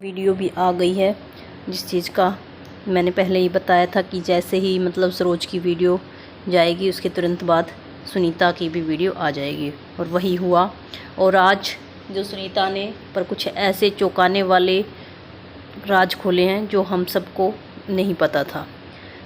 Video भी आ गई है, जिस चीज़ का मैंने पहले ही बताया था कि जैसे ही मतलब सरोज की वीडियो जाएगी उसके तुरंत बाद सुनीता की भी वीडियो आ जाएगी, और वही हुआ। और आज जो सुनीता ने पर कुछ ऐसे चौंकाने वाले राज खोले हैं जो हम सबको नहीं पता था।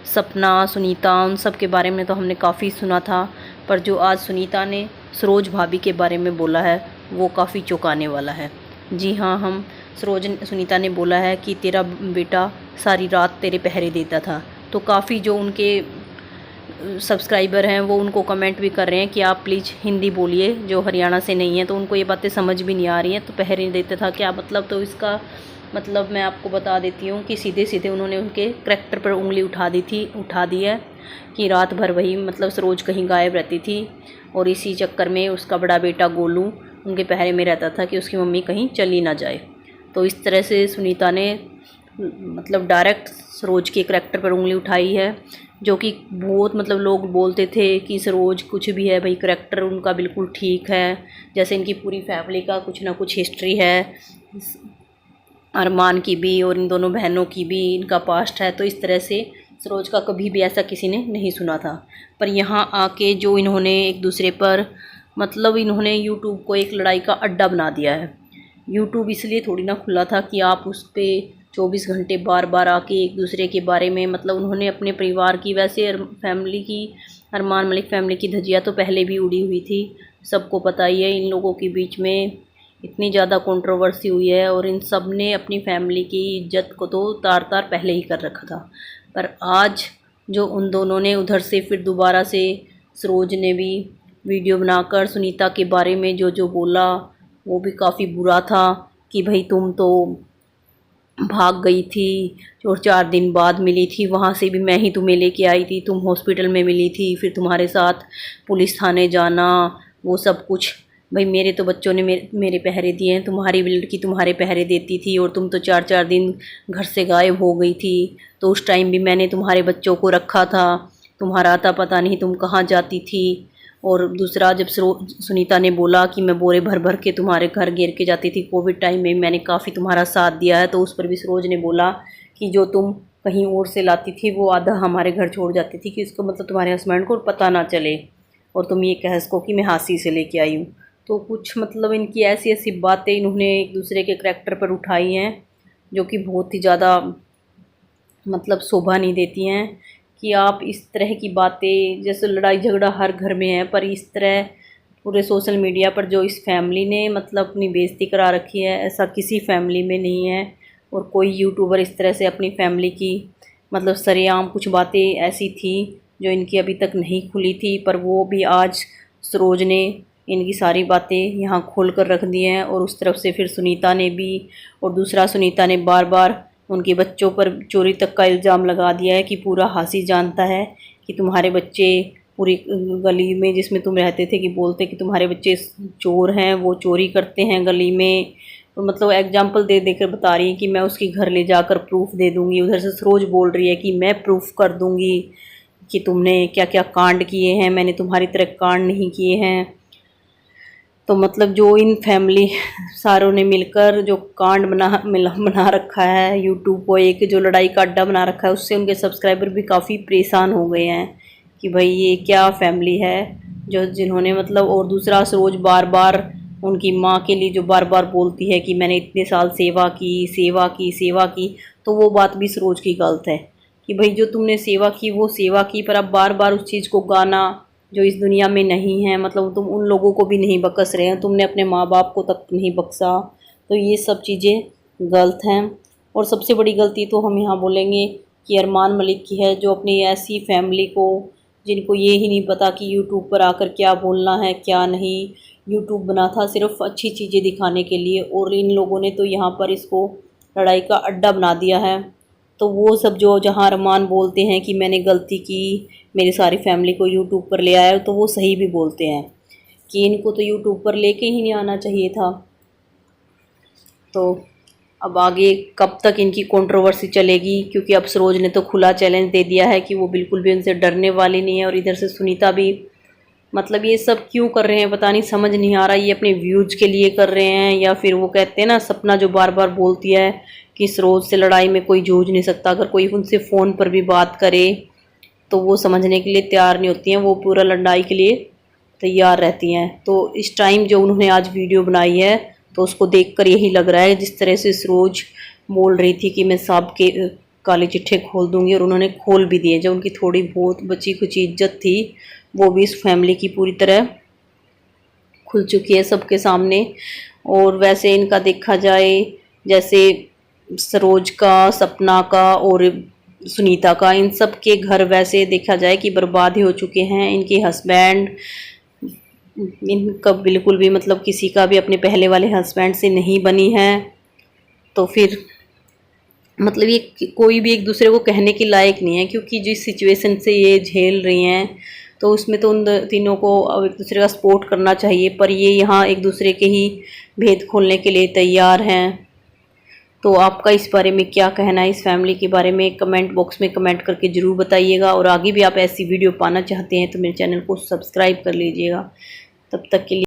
सपना, सुनीता, उन सब के बारे में तो हमने काफ़ी सुना था, पर जो आज सुनीता ने सरोज भाभी के बारे में बोला है वो काफ़ी चौंकाने वाला है। जी हाँ, हम सुनीता ने बोला है कि तेरा बेटा सारी रात तेरे पहरे देता था। तो काफ़ी जो उनके सब्सक्राइबर हैं वो उनको कमेंट भी कर रहे हैं कि आप प्लीज़ हिंदी बोलिए, जो हरियाणा से नहीं है तो उनको ये बातें समझ भी नहीं आ रही हैं। तो पहरे देता था क्या मतलब? तो इसका मतलब मैं आपको बता देती हूँ कि सीधे सीधे उन्होंने उनके करैक्टर पर उंगली उठा दी है कि रात भर वही मतलब सरोज कहीं गायब रहती थी, और इसी चक्कर में उसका बड़ा बेटा गोलू उनके पहरे में रहता था कि उसकी मम्मी कहीं चली ना जाए। तो इस तरह से सुनीता ने मतलब डायरेक्ट सरोज के करैक्टर पर उंगली उठाई है, जो कि बहुत मतलब लोग बोलते थे कि सरोज कुछ भी है भाई, करैक्टर उनका बिल्कुल ठीक है, जैसे इनकी पूरी फैमिली का कुछ ना कुछ हिस्ट्री है, अरमान की भी और इन दोनों बहनों की भी इनका पास्ट है। तो इस तरह से सरोज का कभी भी ऐसा किसी ने नहीं सुना था। पर यहाँ आके जो इन्होंने एक दूसरे पर मतलब इन्होंने यूट्यूब को एक लड़ाई का अड्डा बना दिया है। यूट्यूब इसलिए थोड़ी ना खुला था कि आप उस पर 24 घंटे बार बार आके एक दूसरे के बारे में मतलब उन्होंने अपने परिवार की, वैसे फैमिली की, अरमान मलिक फैमिली की धज्जियाँ तो पहले भी उड़ी हुई थी, सबको पता ही है। इन लोगों के बीच में इतनी ज़्यादा कंट्रोवर्सी हुई है और इन सब ने अपनी फैमिली की इज्जत को तो तार तार पहले ही कर रखा था। पर आज जो उन दोनों ने उधर से फिर दोबारा से सरोज ने भी वीडियो बनाकर सुनीता के बारे में जो जो बोला वो भी काफ़ी बुरा था कि भाई तुम तो भाग गई थी और 4 दिन बाद मिली थी, वहाँ से भी मैं ही तुम्हें लेके आई थी, तुम हॉस्पिटल में मिली थी, फिर तुम्हारे साथ पुलिस थाने जाना, वो सब कुछ। भाई मेरे तो बच्चों ने मेरे पहरे दिए हैं, तुम्हारी लड़की तुम्हारे पहरे देती थी और तुम तो 4-4 दिन घर से गायब हो गई थी। तो उस टाइम भी मैंने तुम्हारे बच्चों को रखा था, तुम्हारा आता पता नहीं तुम कहाँ जाती थी। और दूसरा, जब सुनीता ने बोला कि मैं बोरे भर भर के तुम्हारे घर घेर के जाती थी कोविड टाइम में, मैंने काफ़ी तुम्हारा साथ दिया है, तो उस पर भी सरोज ने बोला कि जो तुम कहीं और से लाती थी वो आधा हमारे घर छोड़ जाती थी कि इसको मतलब तुम्हारे हस्बैंड को पता ना चले, और तुम ये कह सको कि मैं हांसी से लेके आई हूँ। तो कुछ मतलब इनकी ऐसी ऐसी बातें इन्होंने एक दूसरे के करैक्टर पर उठाई हैं जो कि बहुत ही ज़्यादा मतलब शोभा नहीं देती हैं। कि आप इस तरह की बातें, जैसे लड़ाई झगड़ा हर घर में है, पर इस तरह पूरे सोशल मीडिया पर जो इस फैमिली ने मतलब अपनी बेइज्जती करा रखी है, ऐसा किसी फैमिली में नहीं है। और कोई यूट्यूबर इस तरह से अपनी फैमिली की मतलब सरेआम कुछ बातें ऐसी थी जो इनकी अभी तक नहीं खुली थी, पर वो भी आज सरोज ने इनकी सारी बातें यहाँ खोल कर रख दी हैं। और उस तरफ से फिर सुनीता ने भी, और दूसरा सुनीता ने बार बार उनके बच्चों पर चोरी तक का इल्ज़ाम लगा दिया है कि पूरा हासी जानता है कि तुम्हारे बच्चे पूरी गली में जिसमें तुम रहते थे कि बोलते कि तुम्हारे बच्चे चोर हैं, वो चोरी करते हैं गली में। तो मतलब एग्जाम्पल दे देकर बता रही है कि मैं उसके घर ले जाकर प्रूफ दे दूँगी। उधर से सरोज बोल रही है कि मैं प्रूफ कर दूँगी कि तुमने क्या क्या कांड किए हैं, मैंने तुम्हारी तरह कांड नहीं किए हैं। तो मतलब जो इन फैमिली सारों ने मिलकर जो कांड बना रखा है, यूट्यूब को एक जो लड़ाई का अड्डा बना रखा है, उससे उनके सब्सक्राइबर भी काफ़ी परेशान हो गए हैं कि भाई ये क्या फैमिली है जो जिन्होंने मतलब। और दूसरा, सरोज बार बार उनकी माँ के लिए जो बार बार बोलती है कि मैंने इतने साल सेवा की सेवा की सेवा की, तो वो बात भी सरोज की गलत है कि भाई जो तुमने सेवा की वो सेवा की, पर अब बार बार उस चीज़ को गाना जो इस दुनिया में नहीं है, मतलब तुम उन लोगों को भी नहीं बकस रहे हैं, तुमने अपने माँ बाप को तक नहीं बख्शा। तो ये सब चीज़ें गलत हैं। और सबसे बड़ी गलती तो हम यहाँ बोलेंगे कि अरमान मलिक की है, जो अपनी ऐसी फैमिली को, जिनको ये ही नहीं पता कि यूट्यूब पर आकर क्या बोलना है क्या नहीं। यूट्यूब बना था सिर्फ अच्छी चीज़ें दिखाने के लिए, और इन लोगों ने तो यहाँ पर इसको लड़ाई का अड्डा बना दिया है। तो वो सब जो जहाँ अरमान बोलते हैं कि मैंने गलती की, मेरी सारी फैमिली को यूट्यूब पर ले आया, तो वो सही भी बोलते हैं कि इनको तो यूट्यूब पर लेके ही नहीं आना चाहिए था। तो अब आगे कब तक इनकी कंट्रोवर्सी चलेगी, क्योंकि अब सरोज ने तो खुला चैलेंज दे दिया है कि वो बिल्कुल भी उनसे डरने वाली नहीं है। और इधर से सुनीता भी मतलब ये सब क्यों कर रहे हैं पता नहीं, समझ नहीं आ रहा। ये अपने व्यूज के लिए कर रहे हैं या फिर वो कहते हैं ना, सपना जो बार बार बोलती है कि सरोज से लड़ाई में कोई जूझ नहीं सकता। अगर कोई उनसे फ़ोन पर भी बात करे तो वो समझने के लिए तैयार नहीं होती हैं, वो पूरा लड़ाई के लिए तैयार रहती हैं। तो इस टाइम जो उन्होंने आज वीडियो बनाई है तो उसको देखकर यही लग रहा है, जिस तरह से सरोज बोल रही थी कि मैं सब के काले चिट्ठे खोल दूंगी, और उन्होंने खोल भी दिए। जो उनकी थोड़ी बहुत बची कुछ इज्जत थी वो भी इस फैमिली की पूरी तरह खुल चुकी है सबके सामने। और वैसे इनका देखा जाए, जैसे सरोज का, सपना का और सुनीता का, इन सब के घर वैसे देखा जाए कि बर्बाद ही हो चुके हैं। इनके हस्बैंड, इनका बिल्कुल भी मतलब किसी का भी अपने पहले वाले हस्बैंड से नहीं बनी है। तो फिर मतलब ये कोई भी एक दूसरे को कहने के लायक नहीं है, क्योंकि जिस सिचुएशन से ये झेल रही हैं तो उसमें तो उन तीनों को अब एक दूसरे का सपोर्ट करना चाहिए। पर ये यहाँ एक दूसरे के ही भेद खोलने के लिए तैयार हैं। तो आपका इस बारे में क्या कहना है, इस फैमिली के बारे में कमेंट बॉक्स में कमेंट करके ज़रूर बताइएगा। और आगे भी आप ऐसी वीडियो पाना चाहते हैं तो मेरे चैनल को सब्सक्राइब कर लीजिएगा। तब तक के लिए